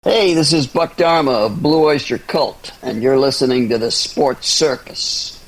Hey, this is Buck Dharma of Blue Oyster Cult, and you're listening to the Sports Circus.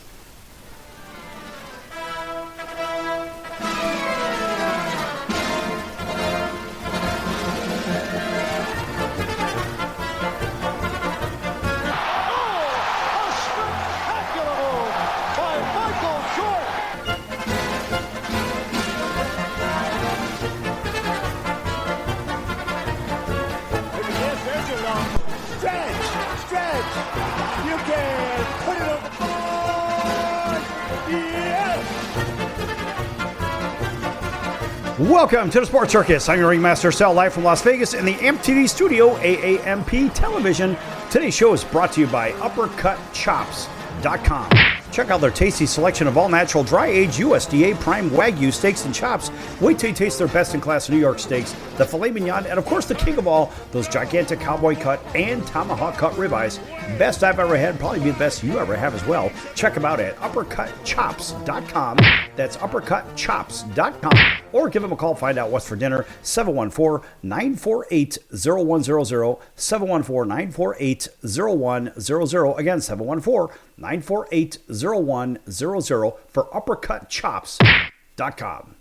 Welcome to the Sports Circus. I'm your Ringmaster Sal, live from Las Vegas in the MTV studio, AAMP Television. Today's show is brought to you by UppercutChops.com. Check out their tasty selection of all-natural, dry-aged USDA prime Wagyu steaks and chops. Wait till you taste their best-in-class New York steaks, the filet mignon, and of course the king of all, those gigantic cowboy cut and tomahawk cut ribeyes. Best I've ever had, probably be the best you ever have as well. Check them out at UppercutChops.com. That's UppercutChops.com. Or give them a call, find out what's for dinner, 714-948-0100, 714-948-0100. Again, 714-948-0100 for UppercutChops.com.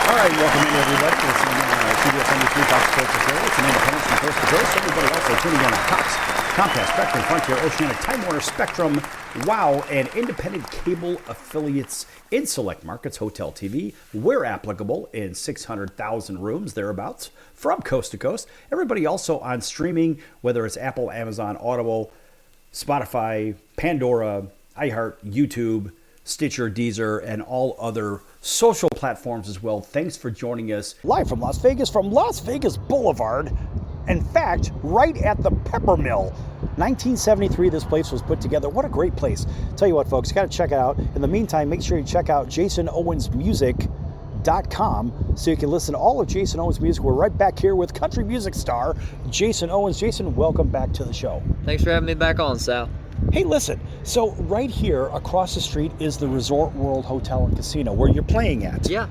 All right, welcome in, everybody. It's CBS 73 Fox Sports Australia. It's an independent from coast to coast. Everybody also tuning in on Cox, Comcast, Spectrum, Frontier, Oceanic, Time Warner, Spectrum, WOW, and independent cable affiliates in select markets, Hotel TV, where applicable, in 600,000 rooms, thereabouts, from coast to coast. Everybody also on streaming, whether it's Apple, Amazon, Audible, Spotify, Pandora, iHeart, YouTube, Stitcher, Deezer, and all other social platforms as well. Thanks for joining us live from Las Vegas Boulevard. In fact, right at the Pepper Mill. 1973, this place was put together. What a great place. Tell you what, folks, you got to check it out. In the meantime, make sure you check out JasonOwensMusic.com so you can listen to all of Jason Owens' music. We're right back here with country music star Jason Owens. Jason, welcome back to the show. Thanks for having me back on, Sal. Hey, listen, so right here across the street is the Resort World Hotel and Casino where you're playing at. Yeah.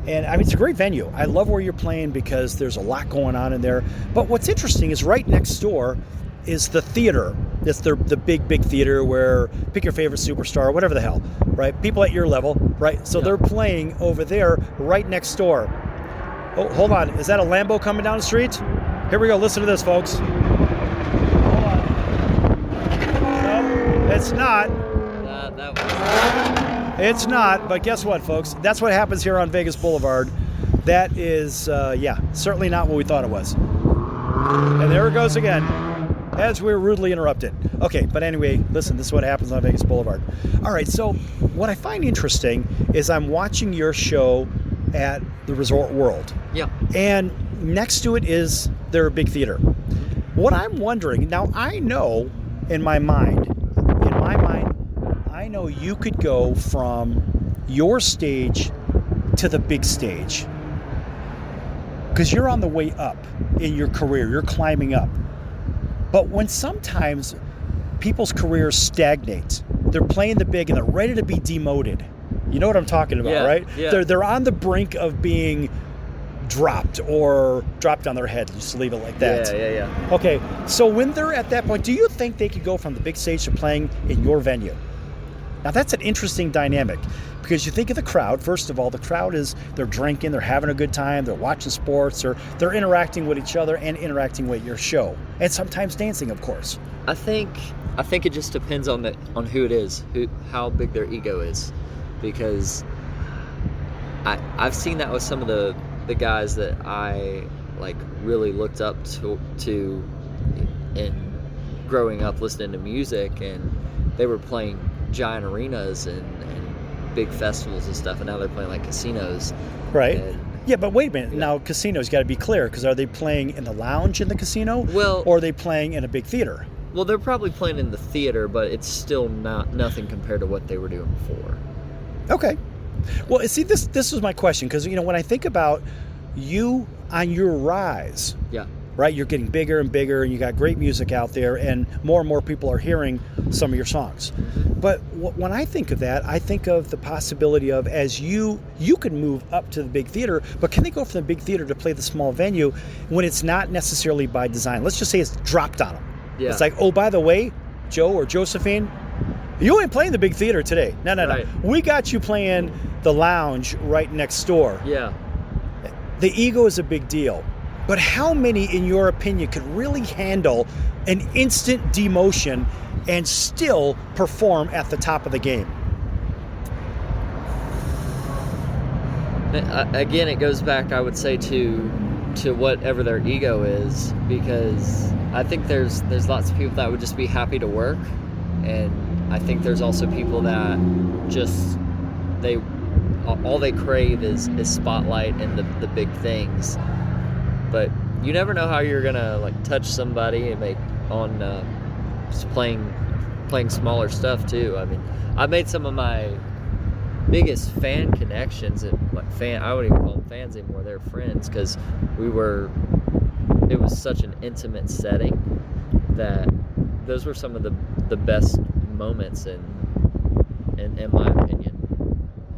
And I mean, it's a great venue. I love where you're playing because there's a lot going on in there. But what's interesting is right next door is the theater. It's the big theater where pick your favorite superstar, whatever the hell, right? People at your level, right? So They're playing over there right next door. Oh, hold on. Is that a Lambo coming down the street? Here we go. Listen to this, folks. It's not. It's not, but guess what, folks? That's what happens here on Vegas Boulevard. That is, certainly not what we thought it was. And there it goes again, as we're rudely interrupted. Okay, but anyway, listen, this is what happens on Vegas Boulevard. All right, so what I find interesting is I'm watching your show at the Resort World. Yeah. And next to it is their big theater. What I'm wondering, now I know in my mind, I know you could go from your stage to the big stage because you're on the way up in your career. You're climbing up. But when sometimes people's careers stagnate, they're playing the big and they're ready to be demoted. You know what I'm talking about, right? Yeah. They're on the brink of being dropped or dropped on their head. Just leave it like that. Yeah. Okay, so when they're at that point, do you think they could go from the big stage to playing in your venue? Now that's an interesting dynamic because you think of the crowd. First of all, the crowd they're drinking, they're having a good time, they're watching sports, or they're interacting with each other and interacting with your show, and sometimes dancing, of course. I think it just depends on who it is, how big their ego is, because I've seen that with some of the guys that I really looked up to in growing up listening to music, and they were playing giant arenas and big festivals and stuff, and now they're playing casinos. Right. Yeah, but wait a minute. Yeah. Now, casinos got to be clear, because are they playing in the lounge in the casino? Well, or are they playing in a big theater? Well, they're probably playing in the theater, but it's still nothing compared to what they were doing before. Okay. Well, see, this is my question, because when I think about you on your rise, yeah, right? You're getting bigger and bigger, and you got great music out there, and more people are hearing some of your songs. But when I think of that, I think of the possibility of, as you can move up to the big theater, but can they go from the big theater to play the small venue when it's not necessarily by design? Let's just say it's dropped on them. Yeah. It's like, oh, by the way, Joe or Josephine, you ain't playing the big theater today. No. Right. We got you playing the lounge right next door. Yeah. The ego is a big deal. But how many, in your opinion, could really handle an instant demotion and still perform at the top of the game? Again, it goes back, I would say, to whatever their ego is, because I think there's lots of people that would just be happy to work, and I think there's also people that just all they crave is spotlight and the big things. But you never know how you're gonna like touch somebody and make on just playing smaller stuff too. I mean, I made some of my biggest fan connections, and I wouldn't even call them fans anymore. They're friends, because it was such an intimate setting that those were some of the best moments in my opinion.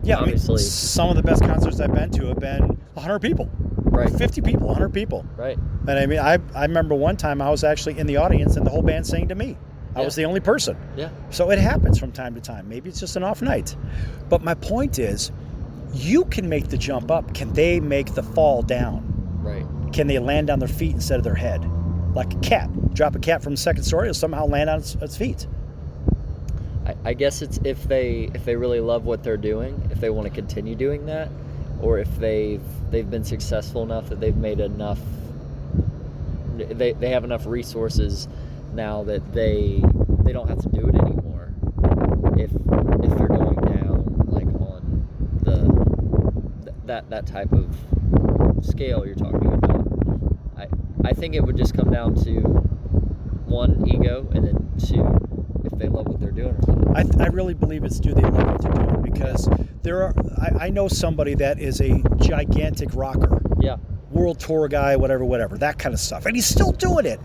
Yeah, obviously, I mean, some of the best concerts I've been to have been 100 people. Right. 50 people, 100 people. Right. And I mean, I remember one time I was actually in the audience and the whole band sang to me. I was the only person. Yeah. So it happens from time to time. Maybe it's just an off night. But my point is, you can make the jump up. Can they make the fall down? Right. Can they land on their feet instead of their head? Like a cat. Drop a cat from the second story, or somehow land on its feet. I guess it's if they really love what they're doing, if they want to continue doing that, or if they've been successful enough that they've made enough, they have enough resources now that they don't have to do it anymore. If they're going down like on that type of scale you're talking about, I think it would just come down to one, ego, and then two, if they love what they're doing or not. I really believe it's do they love what they're doing, because I know somebody that is a gigantic rocker. Yeah. World tour guy, whatever, that kind of stuff. And he's still doing it.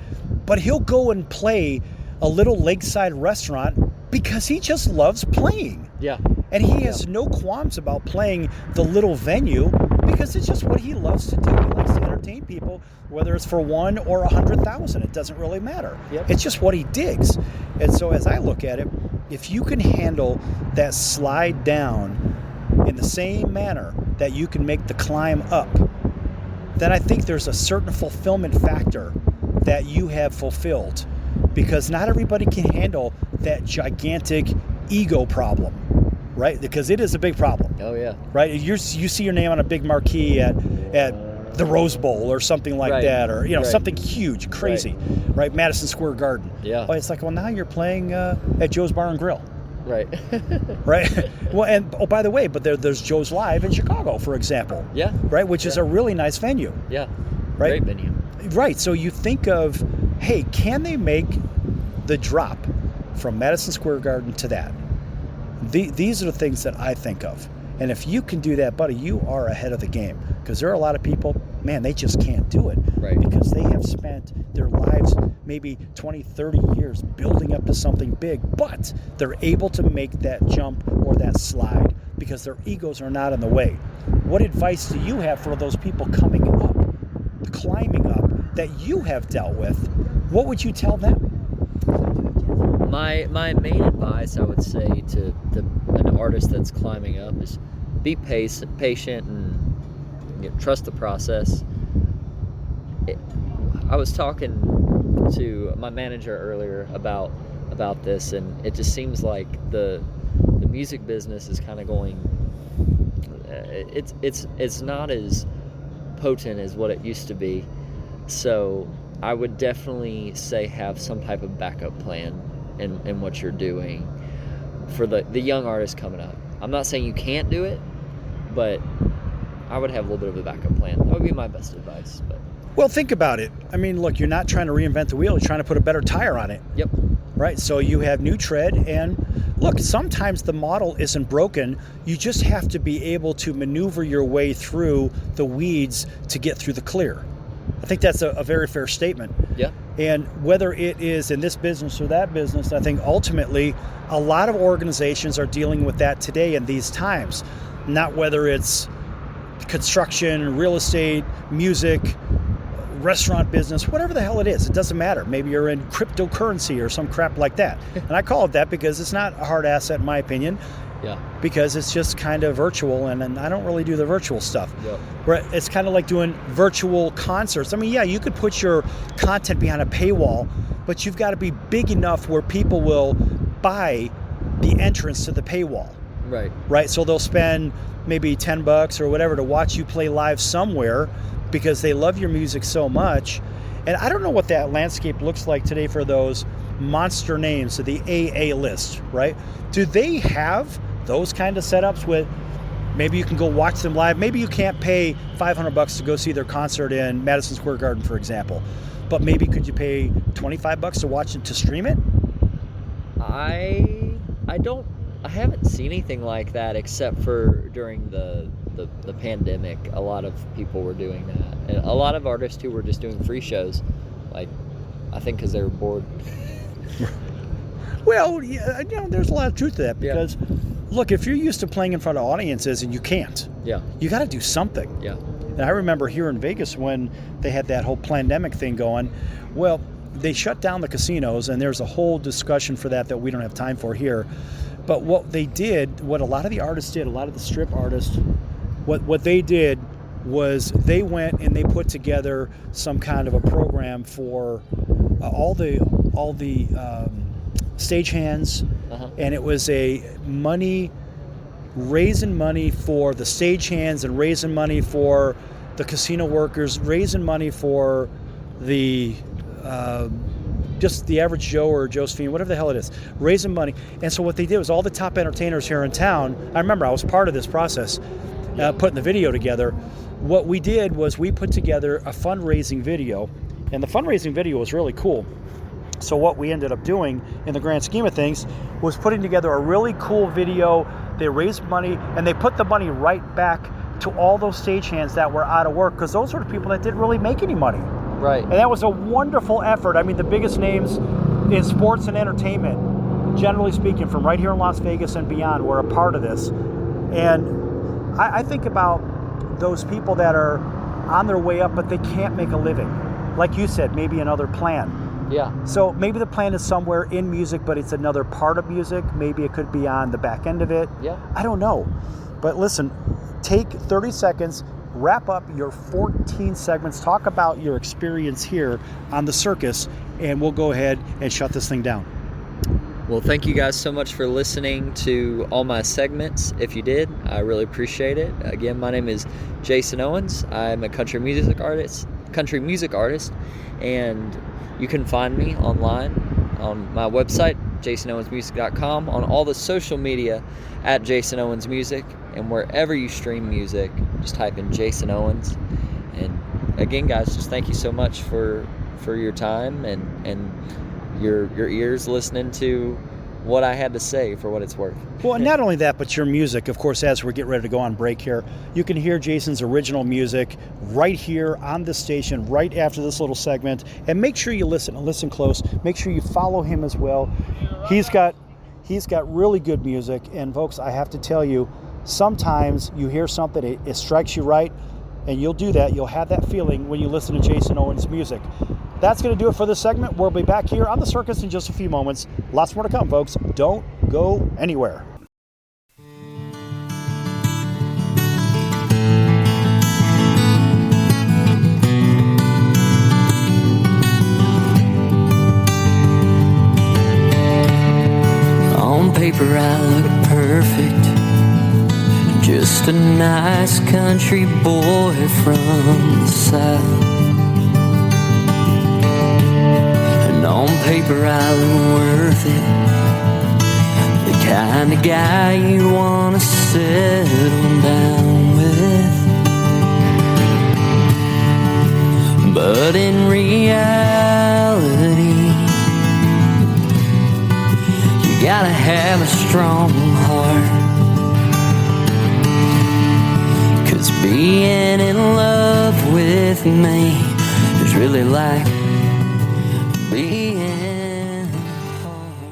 But he'll go and play a little lakeside restaurant because he just loves playing. Yeah. And he has no qualms about playing the little venue because it's just what he loves to do. He likes to entertain people, whether it's for 1 or 100,000. It doesn't really matter. Yep. It's just what he digs. And so as I look at it, if you can handle that slide down in the same manner that you can make the climb up, then I think there's a certain fulfillment factor that you have fulfilled, because not everybody can handle that gigantic ego problem, right? Because it is a big problem. Oh yeah. Right? You see your name on a big marquee at the Rose Bowl or something like that, or something huge, crazy, right? Madison Square Garden. Yeah. Oh, it's like, well, now you're playing at Joe's Bar and Grill. Right. Right. Well, and by the way, but there's Joe's Live in Chicago, for example. Yeah. Right, which is a really nice venue. Yeah. Right. Great venue. Right. So you think of, hey, can they make the drop from Madison Square Garden to that? These are the things that I think of. And if you can do that, buddy, you are ahead of the game. Because there are a lot of people, man, they just can't do it. Right. Because they have spent their lives maybe 20, 30 years building up to something big, but they're able to make that jump or that slide because their egos are not in the way. What advice do you have for those people coming up, climbing up, that you have dealt with? What would you tell them? My main advice, I would say, to an artist that's climbing up is be patient and trust the process. I was talking to my manager earlier about this, and it just seems like the music business is kind of going. It's not as potent as what it used to be. So I would definitely say have some type of backup plan in what you're doing for the young artists coming up. I'm not saying you can't do it, but I would have a little bit of a backup plan. That would be my best advice. But well, think about it. I mean, look, you're not trying to reinvent the wheel. You're trying to put a better tire on it. Yep. Right? So you have new tread, and look, sometimes the model isn't broken. You just have to be able to maneuver your way through the weeds to get through the clear. I think that's a very fair statement. Yeah. And whether it is in this business or that business, I think ultimately a lot of organizations are dealing with that today in these times. Not whether it's construction, real estate, music, restaurant business, whatever the hell it is. It doesn't matter. Maybe you're in cryptocurrency or some crap like that. And I call it that because it's not a hard asset in my opinion. Yeah. Because it's just kind of virtual, and I don't really do the virtual stuff. Yep. Where it's kind of like doing virtual concerts. I mean, yeah, you could put your content behind a paywall, but you've got to be big enough where people will buy the entrance to the paywall. Right. So they'll spend maybe $10 or whatever to watch you play live somewhere because they love your music so much. And I don't know what that landscape looks like today for those monster names, so the AA list, right? Do they have those kind of setups with maybe you can go watch them live? Maybe you can't pay $500 to go see their concert in Madison Square Garden, for example. But maybe could you pay $25 to watch it, to stream it? I haven't seen anything like that except for during the pandemic. A lot of people were doing that, and a lot of artists who were just doing free shows, like I think because they were bored. Well, yeah, there's a lot of truth to that because, look, if you're used to playing in front of audiences and you can't, you got to do something. Yeah. And I remember here in Vegas when they had that whole pandemic thing going, well, they shut down the casinos, and there's a whole discussion for that we don't have time for here. But what they did, what a lot of the artists did, a lot of the strip artists, what they did was they went and they put together some kind of a program for all the stagehands, and it was raising money for the stagehands and raising money for the casino workers, raising money for the just the average Joe or Josephine, whatever the hell it is, raising money. And so what they did was all the top entertainers here in town, I remember I was part of this process, putting the video together. What we did was we put together a fundraising video, and the fundraising video was really cool. So what we ended up doing in the grand scheme of things was putting together a really cool video. They raised money, and they put the money right back to all those stagehands that were out of work, because those were the people that didn't really make any money. Right. And that was a wonderful effort. I mean, the biggest names in sports and entertainment, generally speaking, from right here in Las Vegas and beyond, were a part of this. And I think about those people that are on their way up, but they can't make a living. Like you said, maybe another plan. Yeah. So maybe the plan is somewhere in music, but it's another part of music. Maybe it could be on the back end of it. Yeah. I don't know. But listen, take 30 seconds, wrap up your 14 segments, talk about your experience here on the circus, and we'll go ahead and shut this thing down. Well, thank you guys so much for listening to all my segments. If you did, I really appreciate it. Again, my name is Jason Owens. I'm a country music artist, and you can find me online on my website, jasonowensmusic.com, on all the social media at Jason Owens Music, and wherever you stream music, just type in Jason Owens. And again, guys, just thank you so much for your time and your ears listening to what I had to say, for what it's worth. Well, not only that, but your music, of course, as we get ready to go on break here, you can hear Jason's original music right here on the station, right after this little segment. And make sure you listen close. Make sure you follow him as well. He's got really good music. And folks, I have to tell you, sometimes you hear something, it strikes you right, and you'll do that. You'll have that feeling when you listen to Jason Owens' music. That's going to do it for this segment. We'll be back here on the circus in just a few moments. Lots more to come, folks. Don't go anywhere. On paper I look perfect, just a nice country boy from the South. And on paper I look worth it, the kind of guy you wanna settle down with. But in reality, you gotta have a strong heart, 'cause being in love with me really like being hard.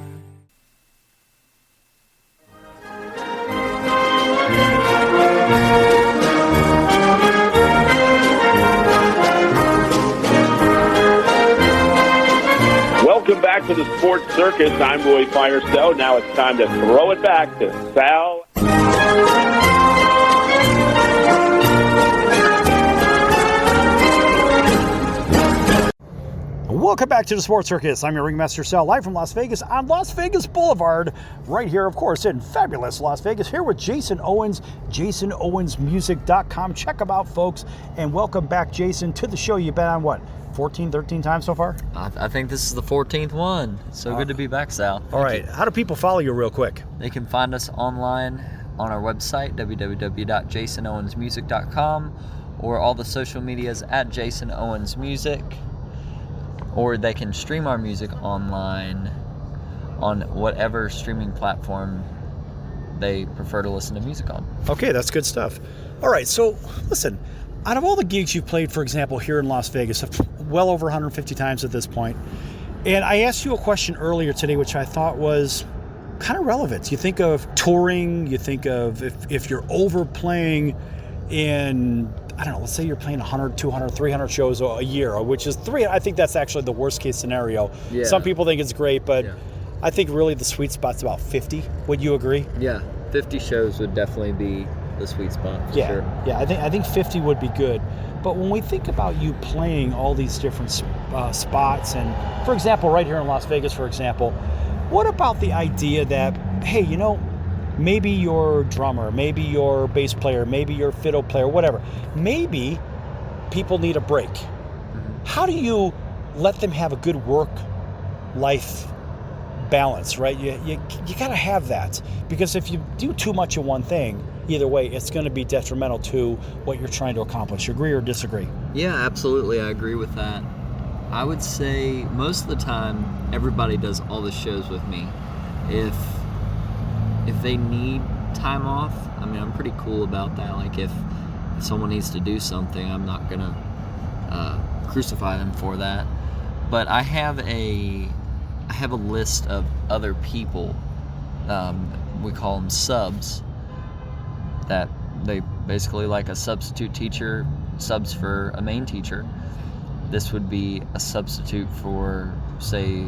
Welcome back to the Sports Circus. I'm Roy Firestone. Now it's time to throw it back to Sal. Welcome back to the Sports Circus. I'm your Ringmaster Sal, live from Las Vegas on Las Vegas Boulevard, right here, of course, in fabulous Las Vegas, here with Jason Owens, JasonOwensMusic.com. Check him out, folks, and welcome back, Jason, to the show. You've been on, what, 14, 13 times so far? I think this is the 14th one. So good to be back, Sal. All right. How do people follow you real quick? They can find us online on our website, www.jasonowensmusic.com, or all the social medias at Jason Owens Music. Or they can stream our music online on whatever streaming platform they prefer to listen to music on. Okay, that's good stuff. All right, so listen, out of all the gigs you've played, for example, here in Las Vegas, well over 150 times at this point, and I asked you a question earlier today, which I thought was kind of relevant. You think of touring, you think of if you're overplaying in, I don't know, let's say you're playing 100, 200, 300 shows a year, which is three. I think that's actually the worst case scenario. Yeah. Some people think it's great, but I think really the sweet spot's about 50. Would you agree? Yeah, 50 shows would definitely be the sweet spot for sure. Yeah, I think 50 would be good. But when we think about you playing all these different spots, and for example, right here in Las Vegas, for example, what about the idea that, hey, you know, maybe your drummer, maybe your bass player, maybe your fiddle player, whatever, maybe people need a break. How do you let them have a good work-life balance, right? You got to have that, because if you do too much of one thing, either way, it's going to be detrimental to what you're trying to accomplish. Agree or disagree? Yeah, absolutely. I agree with that. I would say most of the time, everybody does all the shows with me. If they need time off, I mean, I'm pretty cool about that. Like if someone needs to do something, I'm not gonna crucify them for that. But I have a list of other people. We call them subs. That they basically like a substitute teacher subs for a main teacher. This would be a substitute for, say,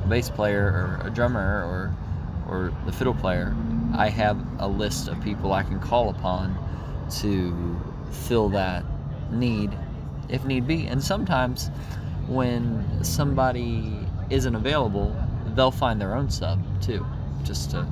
a bass player or a drummer or the fiddle player. I have a list of people I can call upon to fill that need, if need be. And sometimes when somebody isn't available, they'll find their own sub too, just to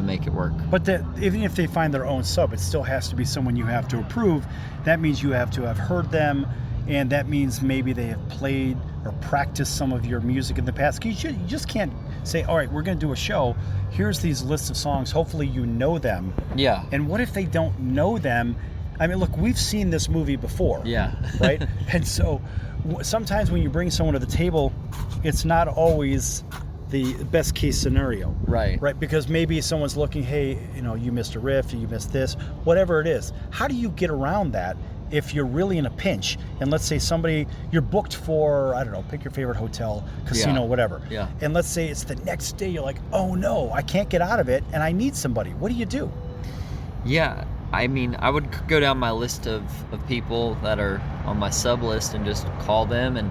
make it work. But even if they find their own sub, it still has to be someone you have to approve. That means you have to have heard them, and that means maybe they have played or practiced some of your music in the past. You just can't say, all right, we're going to do a show. Here's these lists of songs. Hopefully you know them. Yeah. And what if they don't know them? I mean, look, we've seen this movie before. Yeah. Right? And so sometimes when you bring someone to the table, it's not always the best case scenario. Right. Right? Because maybe someone's looking, hey, you know, you missed a riff, you missed this, whatever it is. How do you get around that if you're really in a pinch? And let's say you're booked for, I don't know, pick your favorite hotel, casino, whatever. Yeah. And let's say it's the next day, you're like, oh no, I can't get out of it and I need somebody. What do you do? Yeah. I mean, I would go down my list of people that are on my sub list and just call them. And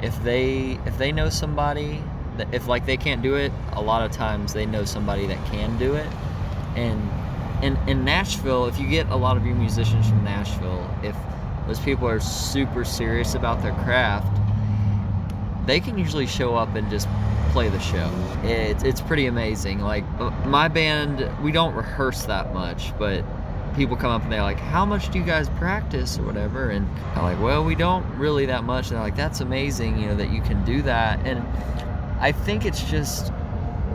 if they know somebody, if like they can't do it, a lot of times they know somebody that can do it. And in Nashville, if you get a lot of your musicians from Nashville, if those people are super serious about their craft, they can usually show up and just play the show. It's pretty amazing. Like my band, we don't rehearse that much, but people come up and they're like, how much do you guys practice or whatever? And I'm like, well, we don't really that much. And they're like, that's amazing, you know, that you can do that. And I think it's just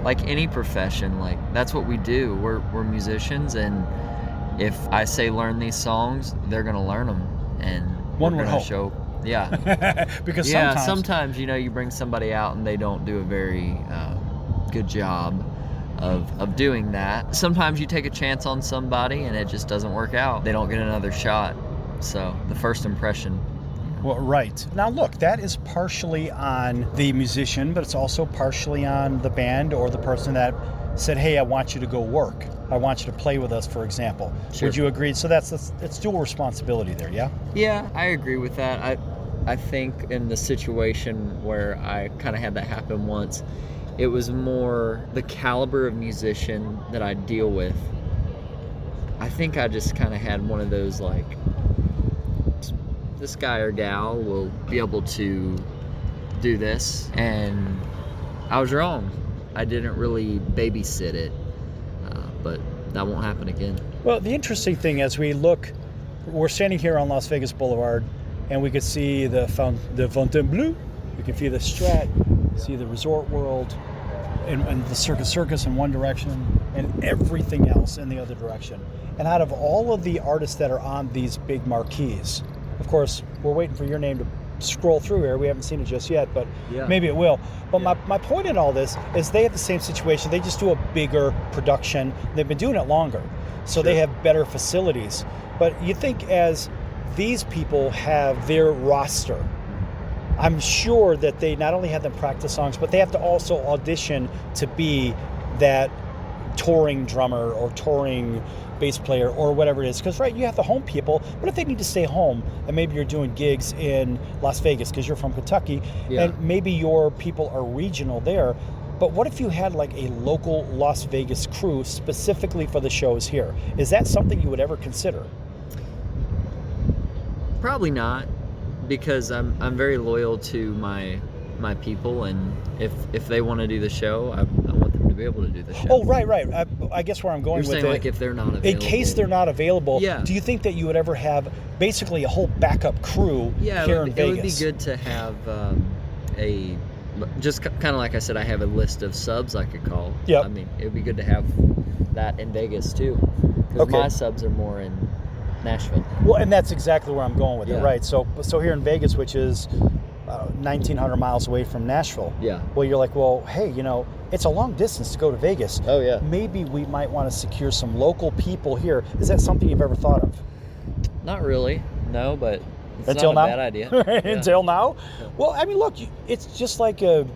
like any profession, like that's what we do. We're musicians, and if I say learn these songs, they're gonna learn them, and one would hope. Show, yeah, because sometimes you know, you bring somebody out and they don't do a very good job of doing that. Sometimes you take a chance on somebody and it just doesn't work out. They don't get another shot. So the first impression, you know, Well, right. Now, look, that is partially on the musician, but it's also partially on the band or the person that said, hey, I want you to go work. I want you to play with us, for example. Sure. Would you agree? So it's dual responsibility there, yeah? Yeah, I agree with that. I think in the situation where I kind of had that happen once, it was more the caliber of musician that I deal with. I think I just kind of had one of those, like, this guy or gal will be able to do this, and I was wrong. I didn't really babysit it, but that won't happen again. Well, the interesting thing as we look, we're standing here on Las Vegas Boulevard, and we could see the Fontainebleau, we can see the Strat, see the Resort World, and the Circus in one direction, and everything else in the other direction. And out of all of the artists that are on these big marquees, of course, we're waiting for your name to scroll through here. We haven't seen it just yet, but maybe it will. But my point in all this is they have the same situation. They just do a bigger production. They've been doing it longer, so they have better facilities. But you think as these people have their roster, I'm sure that they not only have them practice songs, but they have to also audition to be that touring drummer or touring bass player or whatever it is. Because, right, you have the home people, but if they need to stay home and maybe you're doing gigs in Las Vegas because you're from Kentucky and maybe your people are regional there, but what if you had like a local Las Vegas crew specifically for the shows here? Is that something you would ever consider? Probably not, because I'm very loyal to my people, and if they want to do the show, I want them to be able to do the show. Oh, right. I guess where I'm going You're with saying, it, like, if they're not available. in case they're not available, Yeah. do you think that you would ever have basically a whole backup crew here in Vegas? It would be good to have just kind of like I said, I have a list of subs I could call. Yeah. I mean, it would be good to have that in Vegas too, because my subs are more in Nashville. Well, and that's exactly where I'm going with it, Yeah. right? So here in Vegas, which is 1,900 miles away from Nashville. Yeah. Well, you're like, well, hey, it's a long distance to go to Vegas. Oh, yeah. Maybe we might want to secure some local people here. Is that something you've ever thought of? Not really, no, but it's Until not now? a bad idea. Until now? Well, I mean, look, it's just like a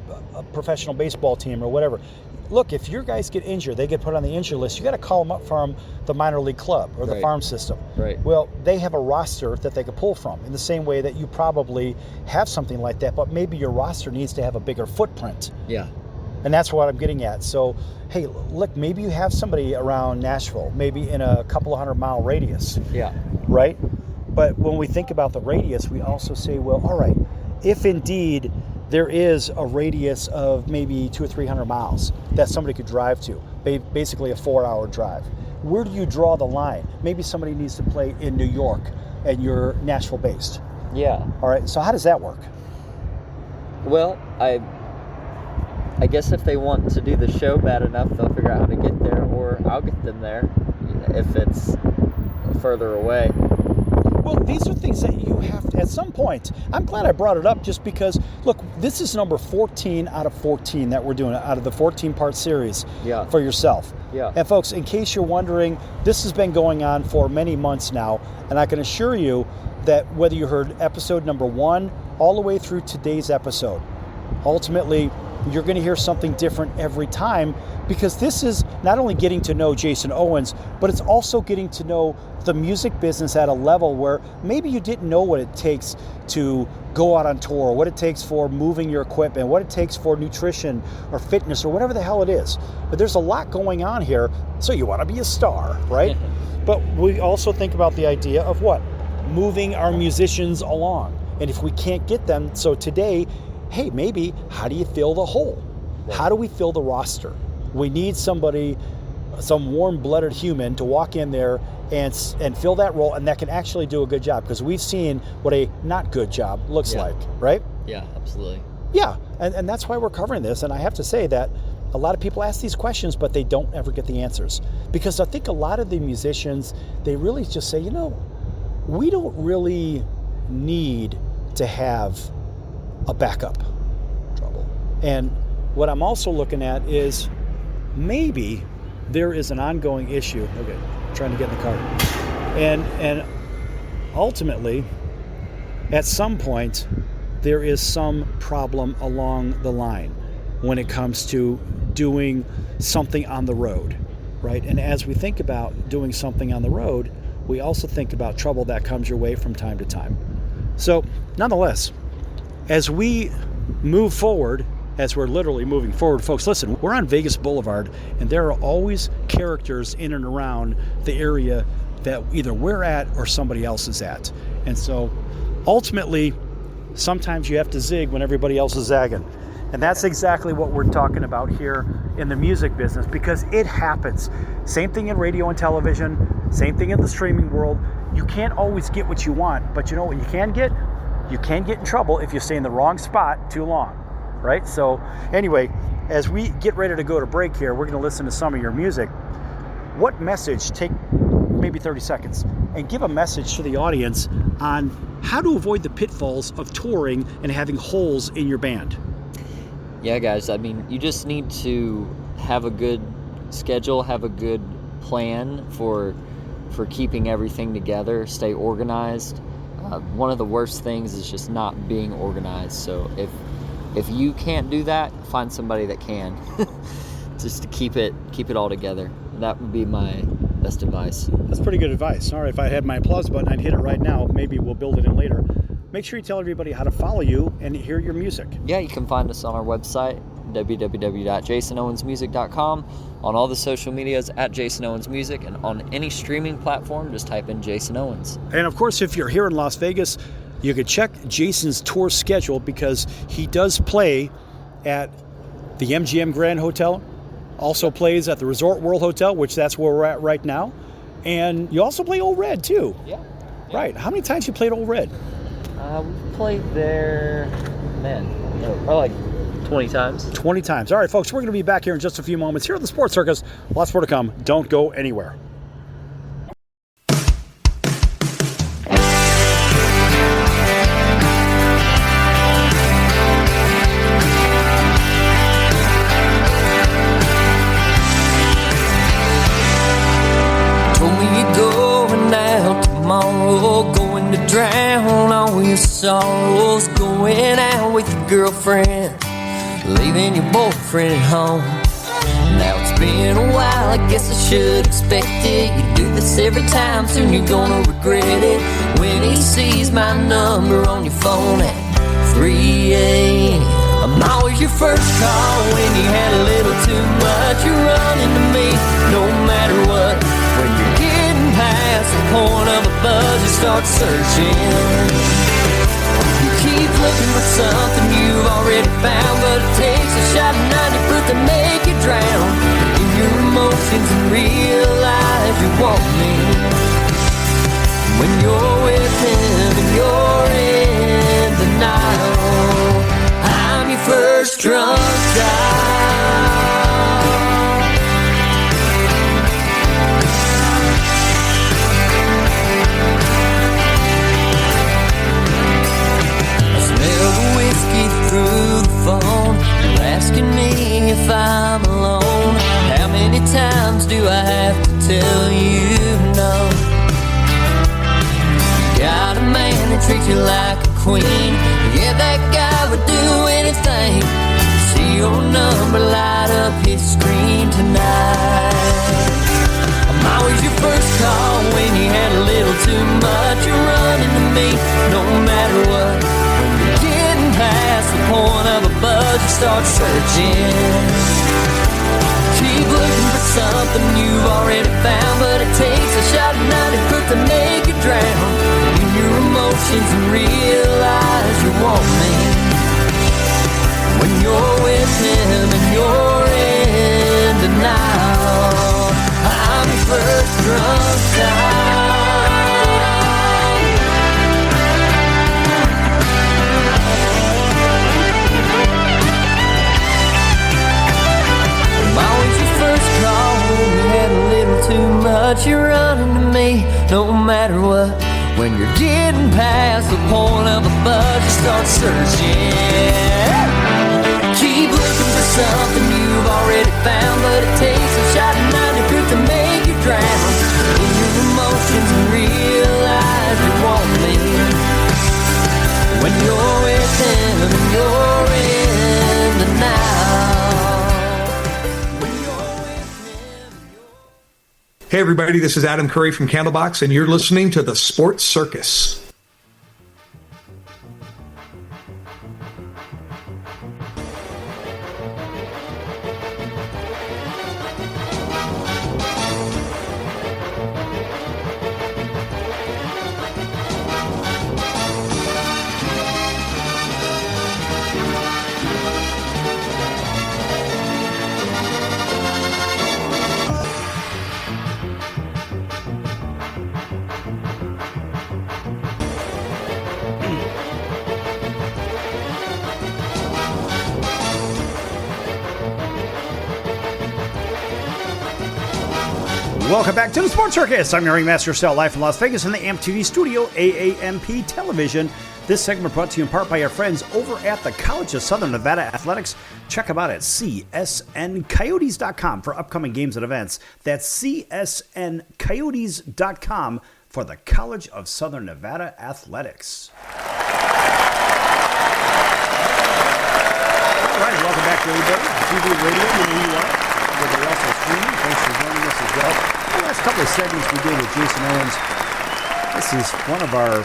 professional baseball team or whatever. Look, if your guys get injured, they get put on the injury list, you got to call them up from the minor league club or the Right. farm system. Right. Well, they have a roster that they could pull from in the same way that you probably have something like that, but maybe your roster needs to have a bigger footprint. Yeah. And that's what I'm getting at. So, hey, look, maybe you have somebody around Nashville, maybe in a couple of 100-mile radius. Yeah. Right? But when we think about the radius, we also say, well, all right, if indeed there is a radius of maybe 200 or 300 miles that somebody could drive to, basically a 4-hour drive, where do you draw the line? Maybe somebody needs to play in New York and you're Nashville based. Yeah. All right, so how does that work? Well, I guess if they want to do the show bad enough, they'll figure out how to get there, or I'll get them there if it's further away. Well, these are things that you have to, at some point, I'm glad I brought it up just because, look, this is number 14 out of 14 that we're doing out of the 14-part series for yourself. Yeah. And folks, in case you're wondering, this has been going on for many months now, and I can assure you that whether you heard episode number 1 all the way through today's episode, ultimately, you're going to hear something different every time, because this is not only getting to know Jason Owens, but it's also getting to know the music business at a level where maybe you didn't know what it takes to go out on tour, what it takes for moving your equipment, what it takes for nutrition or fitness or whatever the hell it is. But there's a lot going on here, so you want to be a star, right? But we also think about the idea of what? Moving our musicians along. And if we can't get them, so today, hey, maybe how do you fill the hole? How do we fill the roster? We need somebody, some warm-blooded human to walk in there and fill that role, and that can actually do a good job, because we've seen what a not good job looks like, right? Yeah, absolutely. Yeah, and that's why we're covering this, and I have to say that a lot of people ask these questions, but they don't ever get the answers, because I think a lot of the musicians, they really just say, we don't really need to have a backup. And what I'm also looking at is maybe there is an ongoing issue. Okay, trying to get in the car. And ultimately, at some point, there is some problem along the line when it comes to doing something on the road, right? And as we think about doing something on the road, we also think about trouble that comes your way from time to time. So, nonetheless, as we move forward, as we're literally moving forward, folks, listen, we're on Vegas Boulevard, and there are always characters in and around the area that either we're at or somebody else is at. And so, ultimately, sometimes you have to zig when everybody else is zagging. And that's exactly what we're talking about here in the music business, because it happens. Same thing in radio and television, same thing in the streaming world. You can't always get what you want, but you know what you can get? You can get in trouble if you stay in the wrong spot too long, right? So anyway, as we get ready to go to break here, we're going to listen to some of your music. What message, take maybe 30 seconds, and give a message to the audience on how to avoid the pitfalls of touring and having holes in your band. Yeah, guys, I mean, you just need to have a good schedule, have a good plan for keeping everything together, stay organized. One of the worst things is just not being organized. So if you can't do that, find somebody that can, just to keep it all together. That would be my best advice. That's pretty good advice. All right, if I had my applause button, I'd hit it right now. Maybe we'll build it in later. Make sure you tell everybody how to follow you and hear your music. Yeah, you can find us on our website, www.jasonowensmusic.com, on all the social medias at Jason Owens Music, and on any streaming platform, just type in Jason Owens. And of course, if you're here in Las Vegas, you could check Jason's tour schedule, because he does play at the MGM Grand Hotel, also plays at the Resort World Hotel, which that's where we're at right now. And you also play Old Red too. Yeah. Right. How many times you played Old Red? We played there, probably like 20 times. 20 times. All right, folks, we're going to be back here in just a few moments here at the Sports Circus. Lots more to come. Don't go anywhere. Told me you're going out tomorrow, going to drown all your sorrows, going out with your girlfriend, leaving your boyfriend at home. Now it's been a while, I guess I should expect it. You do this every time, soon you're gonna regret it. When he sees my number on your phone at 3 a.m. I'm always your first call when you had a little too much. You're running to me no matter what. When you're getting past the point of a buzz, you start searching. You keep looking for something you've already found, but it takes a shot of 90 proof to make you drown in your emotions and realize you want me. When you're with him and you're in denial, I'm your first drunk dial. Through the phone, you're asking me if I'm alone. How many times do I have to tell you no? You got a man that treats you like a queen. Yeah, that guy would do anything. See your number light up his screen tonight. I'm always your first call when you had a little too much. You're running to me no matter what. Past the point of a buzz, you start searching. Keep looking for something you've already found, but it takes a shot of 90 proof to make you drown in your emotions and realize you want me. When you're with him and you're in denial, I'm your first drunk dial. Too much, you're running to me no matter what. When you're getting past the point of a buzz, you start searching. Keep looking for something you've already found, but it takes a shot of 90 proof to make you drown in your emotions and realize you want me. Hey, everybody, this is Adam Curry from Candlebox, and you're listening to The Sports Circus. Welcome back to the Sports Circus. I'm your Ringmaster Sal, live from Las Vegas in the AMP TV studio, AAMP Television. This segment brought to you in part by our friends over at the College of Southern Nevada Athletics. Check them out at csncoyotes.com for upcoming games and events. That's csncoyotes.com for the College of Southern Nevada Athletics. All right, welcome back to everybody. TV, radio, you know who you are. Everybody else is streaming. Thanks for joining us as well. The last couple of segments we did with Jason Owens. This is one of our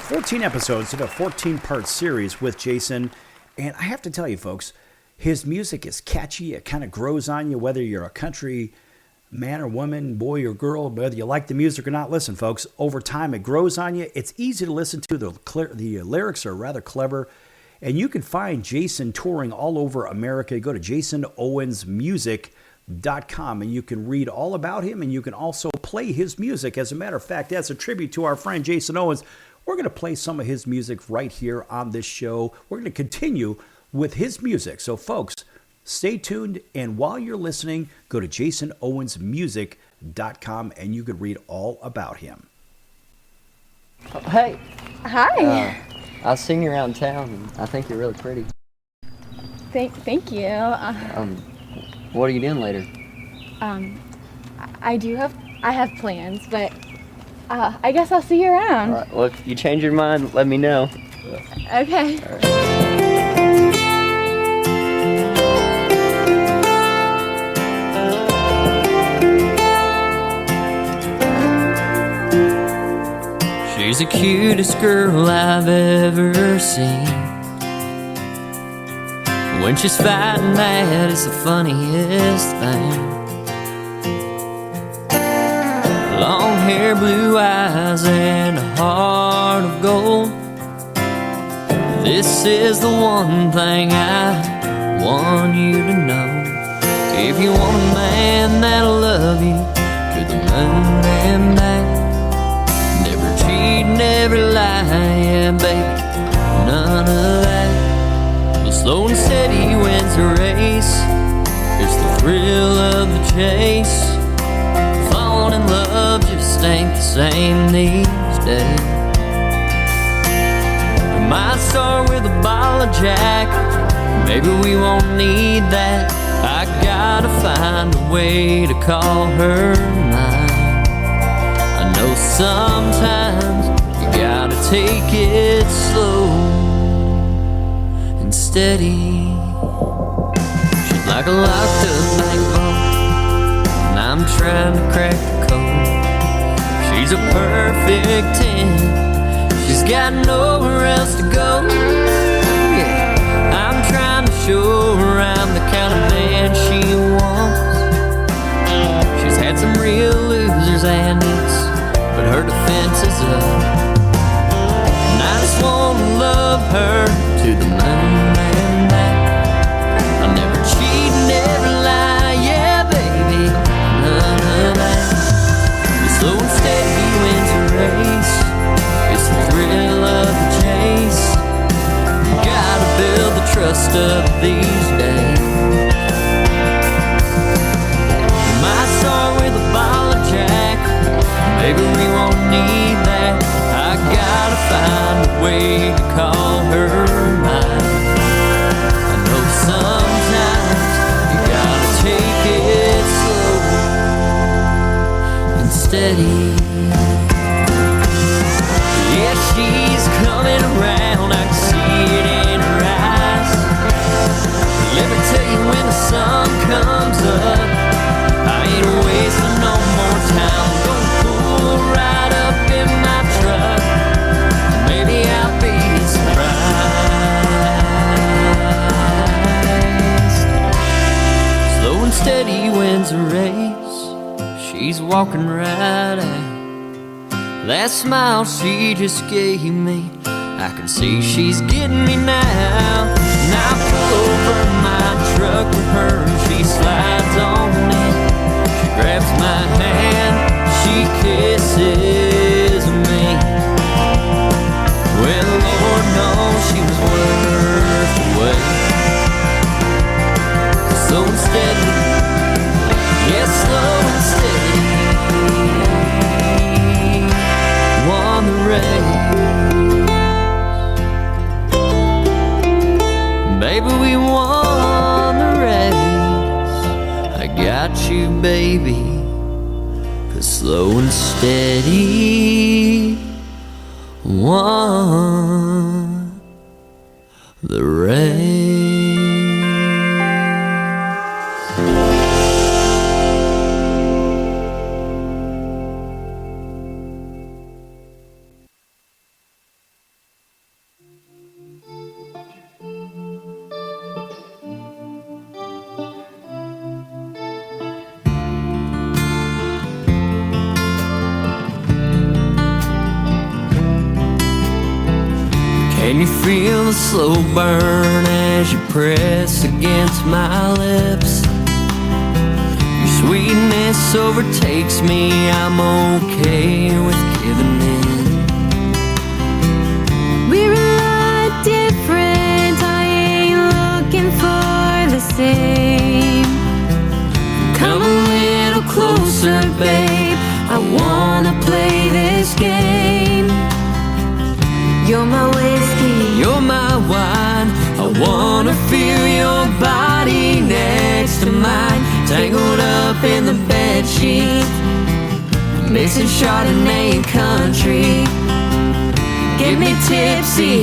14 episodes of a 14-part series with Jason. And I have to tell you, folks, his music is catchy. It kind of grows on you, whether you're a country man or woman, boy or girl, whether you like the music or not. Listen, folks, over time it grows on you. It's easy to listen to. The lyrics are rather clever. And you can find Jason touring all over America. Go to jasonowensmusic.com and you can read all about him, and you can also play his music. As a matter of fact, that's a tribute to our friend Jason Owens. We're going to play some of his music right here on this show. We're going to continue with his music. So, folks, stay tuned, and while you're listening, go to jasonowensmusic.com and you can read all about him. Hey. Hi. I've seen you around town, and I think you're really pretty. Thank you. What are you doing later? I have plans, but I guess I'll see you around. All right, well, if you change your mind, let me know. Okay. All right. She's the cutest girl I've ever seen. When she's fighting mad, it's the funniest thing. Long hair, blue eyes, and a heart of gold. This is the one thing I want you to know. If you want a man that'll love you to the moon and back, never cheat, never lie, yeah, baby, none of that. Well, slow and steady wins the race. It's the thrill of the chase. Falling in love just ain't the same these days. We might start with a bottle of Jack. Maybe we won't need that. I gotta find a way to call her mine. I know sometimes you gotta take it slow and steady. She's like a locked up bank vault, and I'm trying to crack the code. She's a perfect 10. She's got nowhere else to go. Yeah, I'm trying to show her I'm the kind of man she wants. She's had some real losers and it's, but her defense is up. And I just want to love her to the moon and back. I'll never cheat, never lie, yeah, baby, none of that. The slow and steady wins the race. It's the thrill of the chase. Gotta build the trust up these days. Might start with a bottle of Jack. Maybe we won't need that. I gotta find a way to call her mine. I know sometimes you gotta take it slow and steady. Yeah, she's coming around, I can see it in her eyes. Let me tell you, when the sun comes up, I ain't wasting no more time. wins a race, she's walking right out. That smile she just gave me, I can see she's getting me now. And I pull over my truck with her, and she slides on in. She grabs my hand, she kisses me. Well, Lord knows she was worth the wait. Slow and steady, yes, slow and steady, won the race. Baby, we won the race. I got you, baby, 'cause slow and steady won the race. Can you feel the slow burn as you press against my lips? Your sweetness overtakes me, I'm okay with giving in. We're a lot different, I ain't looking for the same. Come a little closer, babe, I wanna play this game. You're my whiskey, You're my wine, I wanna feel your body next to mine. Tangled up in the bedsheet, mixing Chardonnay and country. Get me tipsy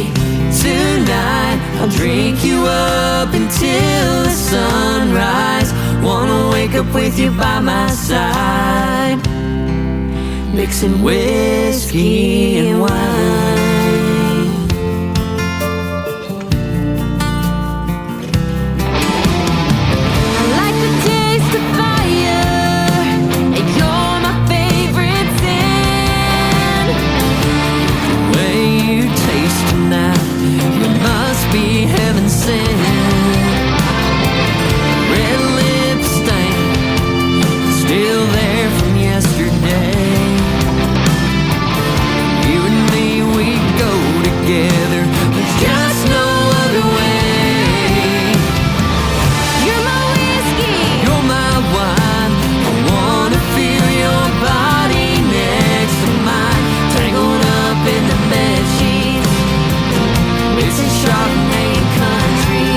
tonight, I'll drink you up until the sunrise. Wanna wake up with you by my side, mixing whiskey and wine. Heaven sent. Red lip stain, still there from yesterday. You and me, we go together. There's just no other way. you're my whiskey, You're my wine, I wanna feel your body next to mine. Tangled up in the bedsheets, mixing Chardonnay and country.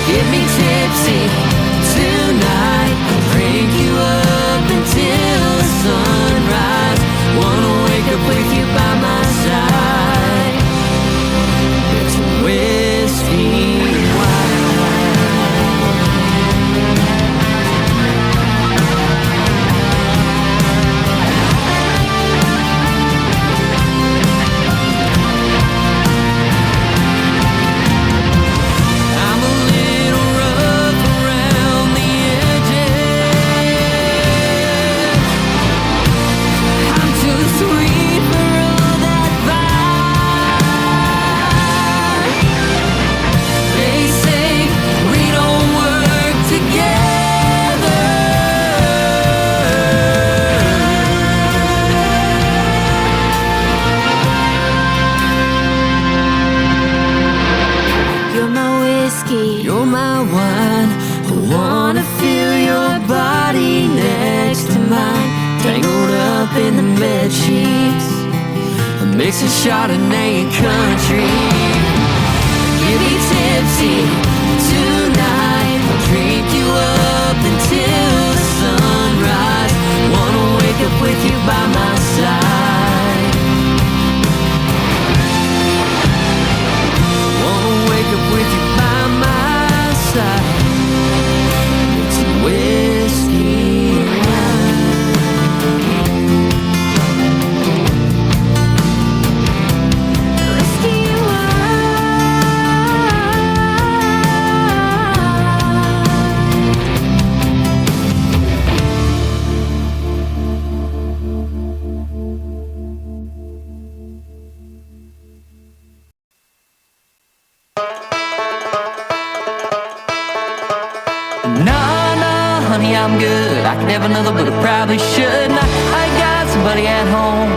Get me tipsy tonight, I'll drink you up until the sunrise. Wanna wake up with you by my side, it's whiskey and wine. I'm a little rough around the edges. I'm too sweet for all that fire. They say we don't work together. you're my whiskey, You're my wine, I wanna feel your body next to mine. Tangled up in the bed sheets, I'm mixing Chardonnay and country. Get me tipsy tonight, I'll drink you up until the sunrise. Wanna wake up with you by my side, wanna wake up with you by my side. It's whiskey and wine. whiskey and wine. could have another, but I probably should not. I got somebody at home.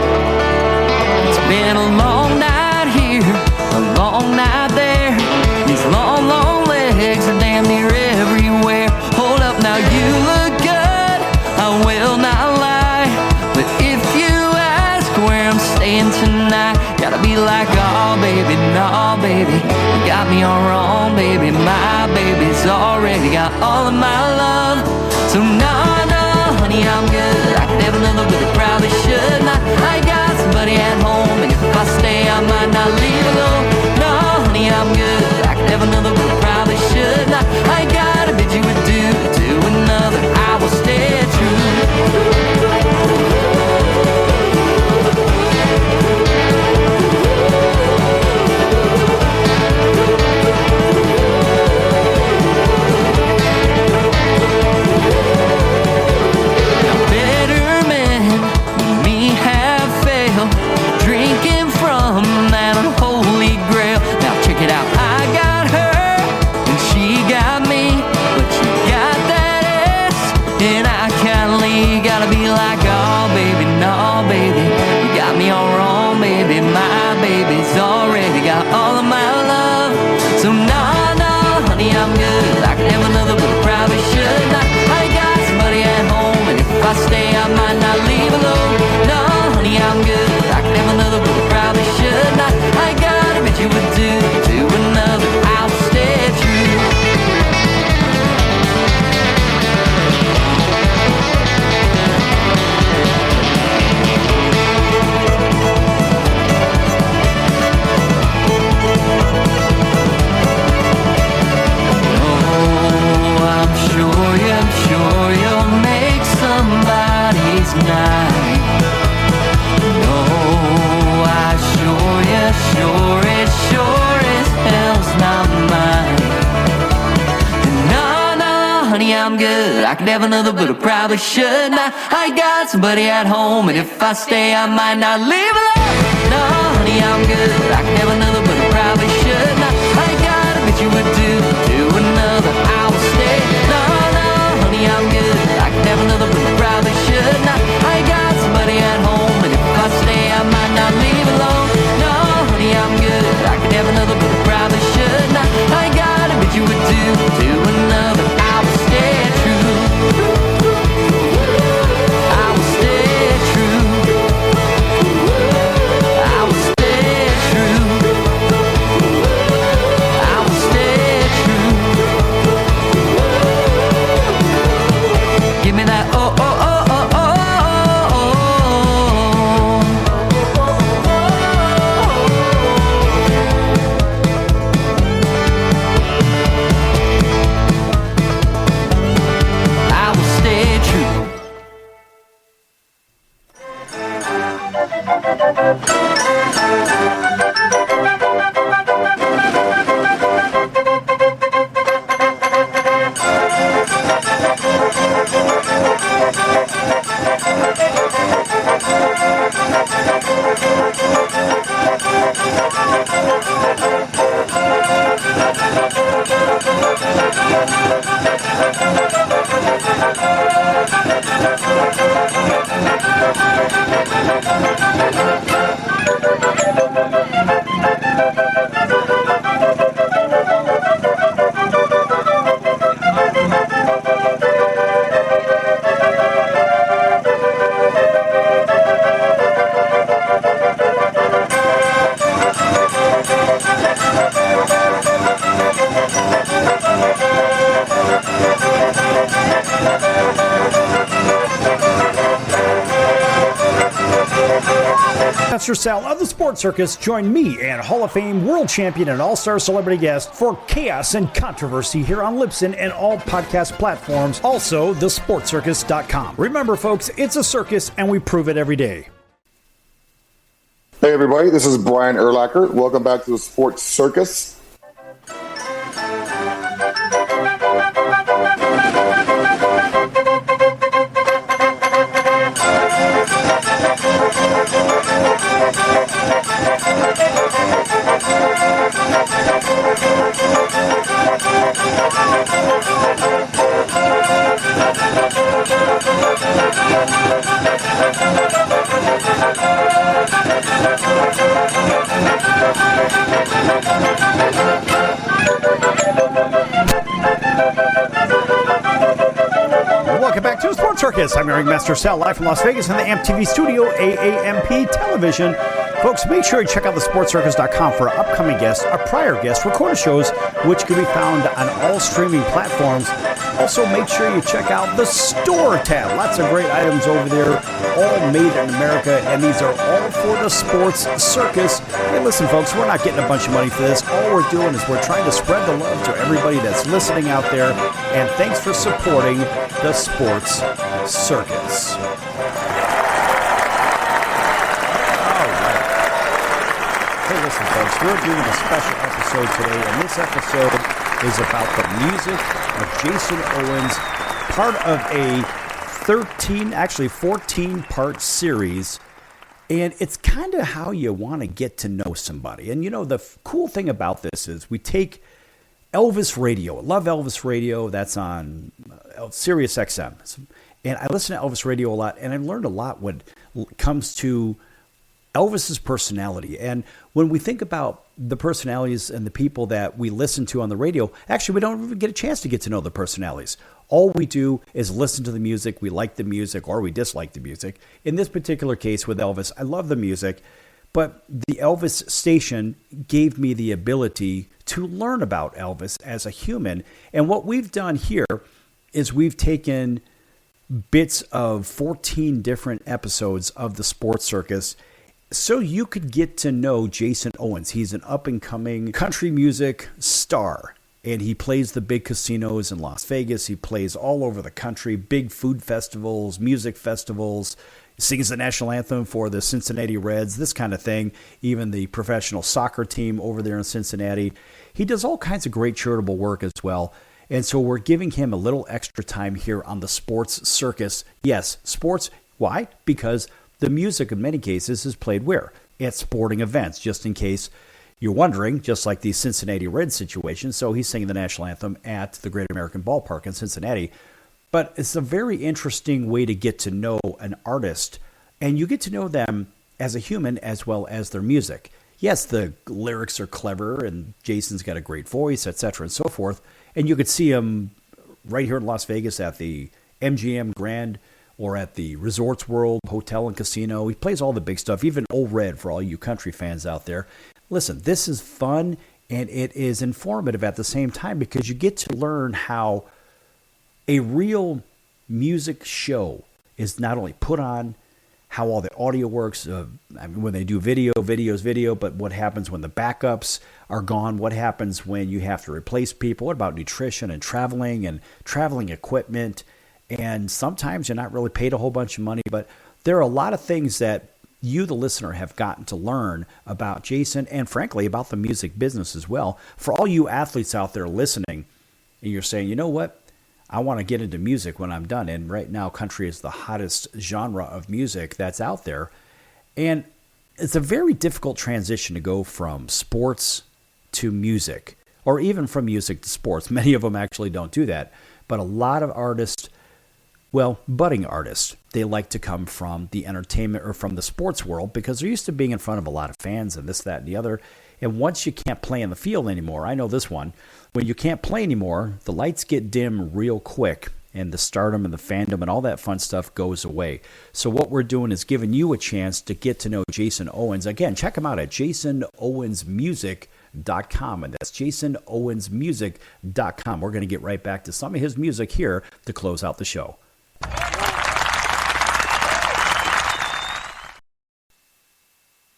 It's been a long night here, a long night there. These long, long legs are damn near everywhere. Hold up, now you look good, I will not lie. But if you ask where I'm staying tonight, gotta be like, oh baby, no baby, you got me all wrong, baby. My baby's already got all of my love. So no, no, honey, I'm good. I could have another, but I probably should not. I got somebody at home, and if I stay, I might not leave alone. No, honey, I'm good. I could have another, but I probably should not. I gotta bid you adieu to another. I will stay true. If I stay, I might not leave alone. No, honey, I'm good. I could have another, but I probably should not. I gotta bet you would do to another. I'll stay true. I'm good. I could have another, but I probably should not. I got somebody at home, and if I stay, I might not leave alone. No, honey, I'm good. I could have another, but I probably should not. I gotta bet you would do another. I will stay. No, no, honey, I'm good. I could have another, but I probably should not. I got somebody at home, and if I stay, I might not leave alone. No, honey, I'm good. I could have another, but I probably should not. I gotta bet you would do another. I will stay true. I will stay true. I will stay true. I will stay true. Give me that oh oh oh oh oh. Ringmaster Sal of the Sports Circus. Join me and Hall of Fame world champion and all-star celebrity guest for chaos and controversy here on Libsyn and all podcast platforms. Also, thesportscircus.com. Remember, folks, it's a circus and we prove it every day. Hey, everybody. This is Brian Urlacher. Welcome back to the Sports Circus. Circus. I'm your Ringmaster Sal, live from Las Vegas in the AMP-TV studio, AAMP television. Folks, make sure you check out thesportscircus.com for our upcoming guests, our prior guests, recorded shows, which can be found on all streaming platforms. Also, make sure you check out the store tab. Lots of great items over there, all made in America, and these are all for the Sports Circus. Hey, listen, folks, we're not getting a bunch of money for this. All we're doing is we're trying to spread the love to everybody that's listening out there, and thanks for supporting the Sports Circus. Hey, listen, folks, we're doing a special episode today, and this episode is about the music of Jason Owens, part of a 14-part series, and it's kind of how you want to get to know somebody. And, you know, the cool thing about this is we take Elvis Radio. I love Elvis Radio. That's on Sirius XM. And I listen to Elvis Radio a lot, and I learned a lot when it comes to Elvis's personality. And when we think about the personalities and the people that we listen to on the radio, actually, we don't even get a chance to get to know the personalities. All we do is listen to the music. We like the music or we dislike the music. In this particular case with Elvis, I love the music, but the Elvis station gave me the ability to learn about Elvis as a human. And what we've done here is we've taken bits of 14 different episodes of the Sports Circus so you could get to know Jason Owens. He's an up-and-coming country music star, and he plays the big casinos in Las Vegas. He plays all over the country, big food festivals, music festivals, sings the national anthem for the Cincinnati Reds, this kind of thing, even the professional soccer team over there in Cincinnati. He does all kinds of great charitable work as well, and so we're giving him a little extra time here on the Sports Circus. Yes, sports. Why? Because the music, in many cases, is played where? At sporting events, just in case you're wondering, just like the Cincinnati Reds situation. So he's singing the national anthem at the Great American Ballpark in Cincinnati. But it's a very interesting way to get to know an artist, and you get to know them as a human as well as their music. Yes, the lyrics are clever, and Jason's got a great voice, etc., and so forth. And you could see him right here in Las Vegas at the MGM Grand or at the Resorts World Hotel and Casino. He plays all the big stuff, even Old Red for all you country fans out there. Listen, this is fun, and it is informative at the same time because you get to learn how a real music show is not only put on, how all the audio works, when they do video, but what happens when the backups are gone, what happens when you have to replace people, what about nutrition and traveling equipment. And sometimes you're not really paid a whole bunch of money, but there are a lot of things that you, the listener, have gotten to learn about Jason and, frankly, about the music business as well. For all you athletes out there listening, and you're saying, you know what, I want to get into music when I'm done. And right now, country is the hottest genre of music that's out there. And it's a very difficult transition to go from sports to music, or even from music to sports. Many of them actually don't do that. But a lot of artists, well, budding artists, they like to come from the entertainment or from the sports world because they're used to being in front of a lot of fans and this, that, and the other. And once you can't play in the field anymore, I know this one, when you can't play anymore, the lights get dim real quick and the stardom and the fandom and all that fun stuff goes away. So what we're doing is giving you a chance to get to know Jason Owens. Again, check him out at jasonowensmusic.com, and that's jasonowensmusic.com. We're going to get right back to some of his music here to close out the show.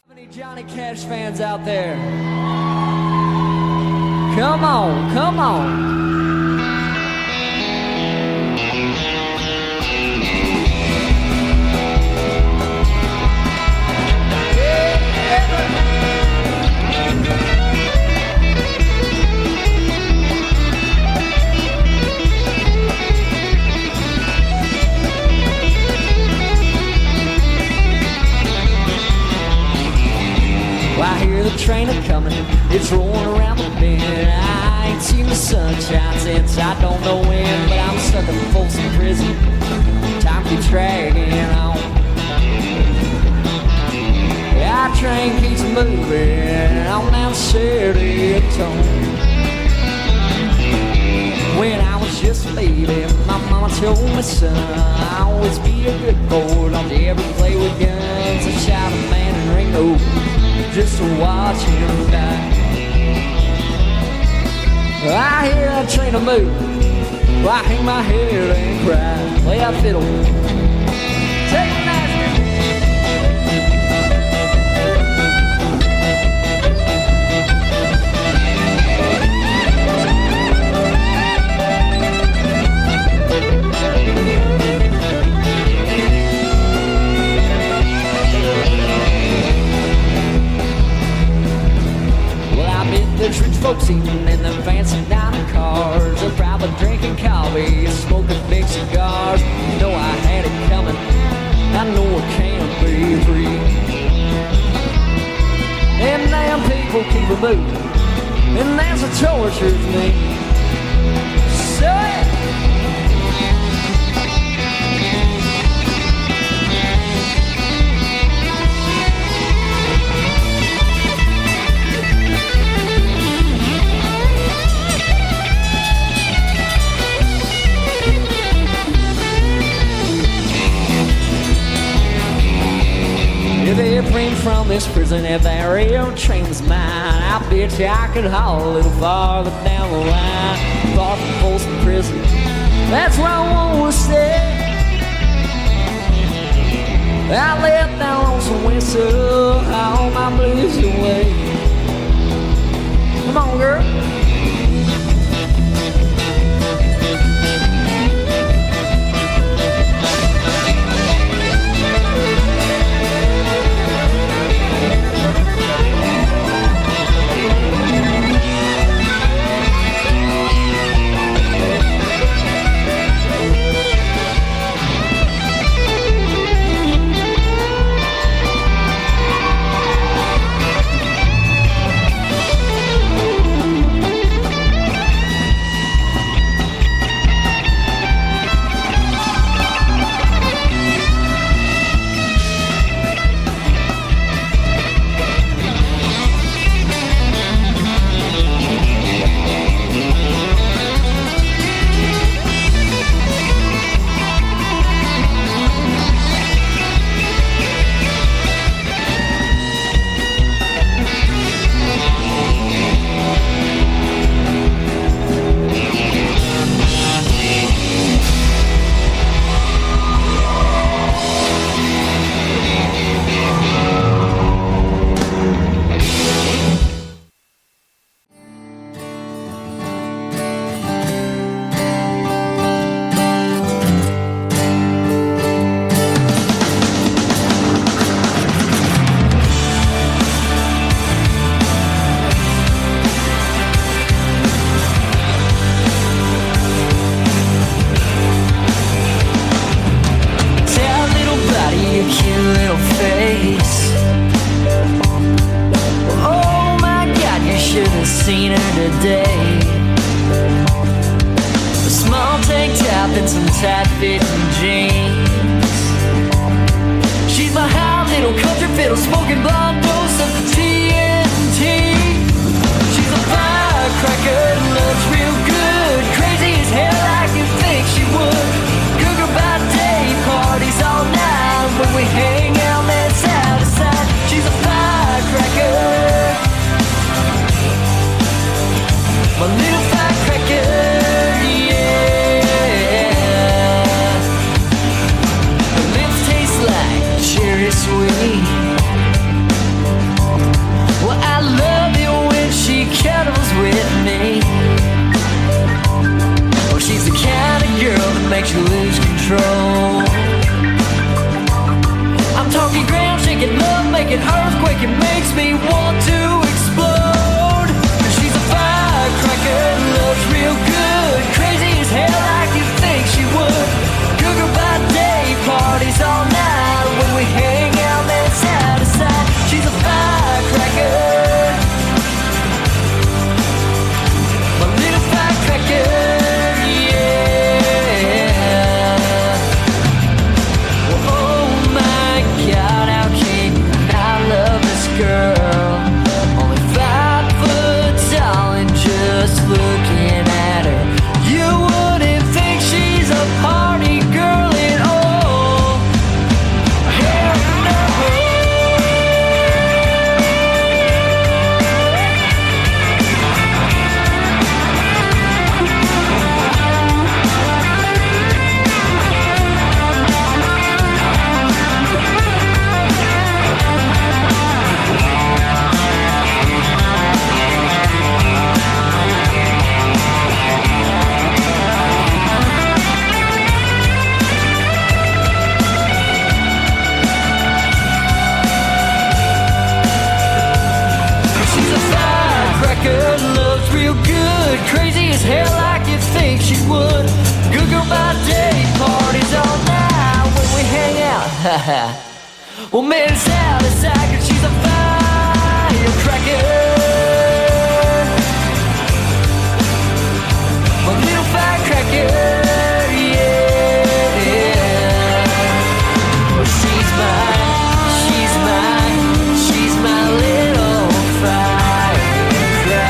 Any Johnny Cash fans out there? Come on, come on. I hear the train a-coming, it's rolling around the bend. I ain't seen the sunshine since I don't know when, but I'm stuck in Folsom Prison, time keeps dragging on. That train keeps moving on down Saturday tone. When I was just a baby. My mama told me, son, I always be a good boy. Don't you ever play with guns. I shot a man in Ringo just to watch him die. I hear that train a move. Well, I hang my head and cry. Play that fiddle. Take a nice there's rich folks eating in them fancy dining cars. They're probably drinking coffee and smoking big cigars. You know I had it coming. I know I can't be free. Them damn people keep a moving, and that's what tortures me. So yeah. If they're freed from this prison, if that rail train's mine, I bet you I could haul a little farther down the line. Far from Folsom Prison, that's where I want to stay. I let that lonesome whistle all my blues away. Come on, girl. crazy as hell like you think she would. Good girl by day, parties all night when we hang out. Well, man, it's out, it's like she's a firecracker. A little firecracker, yeah. Well, she's my little firecracker.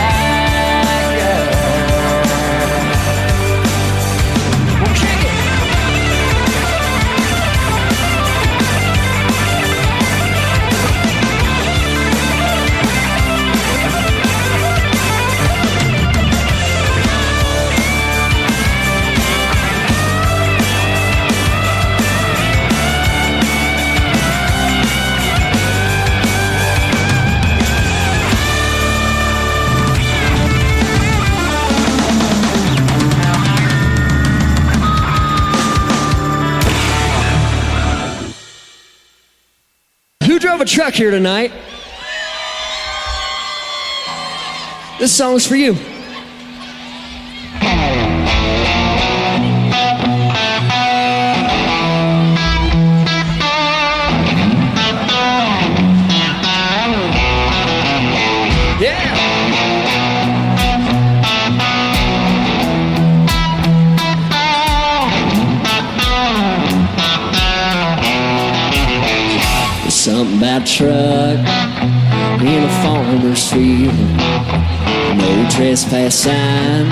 Well, kick it. Who drove a truck here tonight? This song's for you. Yeah. Something about a truck in a farmer's field. No trespass sign.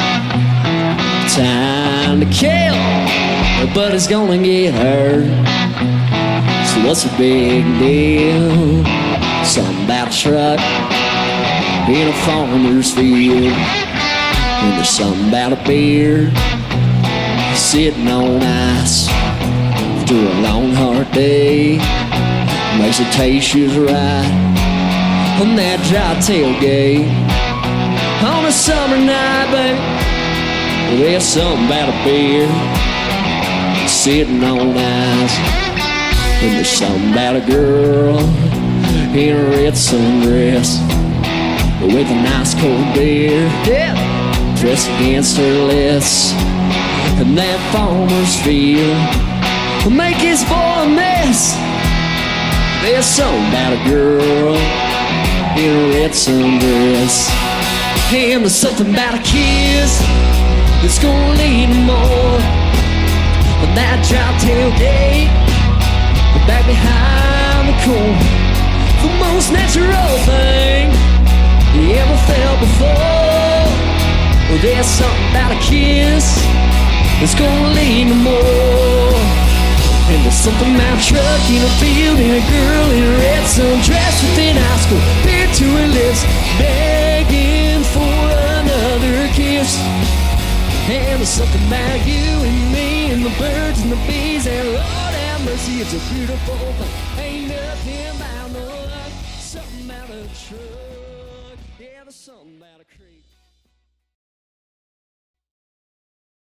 Time to kill, but it's gonna get hurt. So what's the big deal? Something about a truck in a farmer's field. And there's something about a beer sitting on ice after a long hard day. Makes it taste just right on that dry tailgate. On a summer night, baby, there's something about a beer sitting on ice. And there's something about a girl in a red sundress with a nice cold beer, yeah, pressed against her lips. And that farmer's field will make his boy a mess. There's something about a girl in a red sundress. And there's something about a kiss that's gonna lead to more. On that dry tailgate, back behind the corn, the most natural thing you ever felt before. Well, there's something about a kiss that's gonna lead to more. And there's something about a truck in a field and a girl in a red sundress within high school, beer to her lips, begging for another kiss. And there's something about you and me and the birds and the bees, and Lord have mercy, it's a beautiful thing. Ain't nothing about no luck. Something about a truck, yeah, there's something about a creek.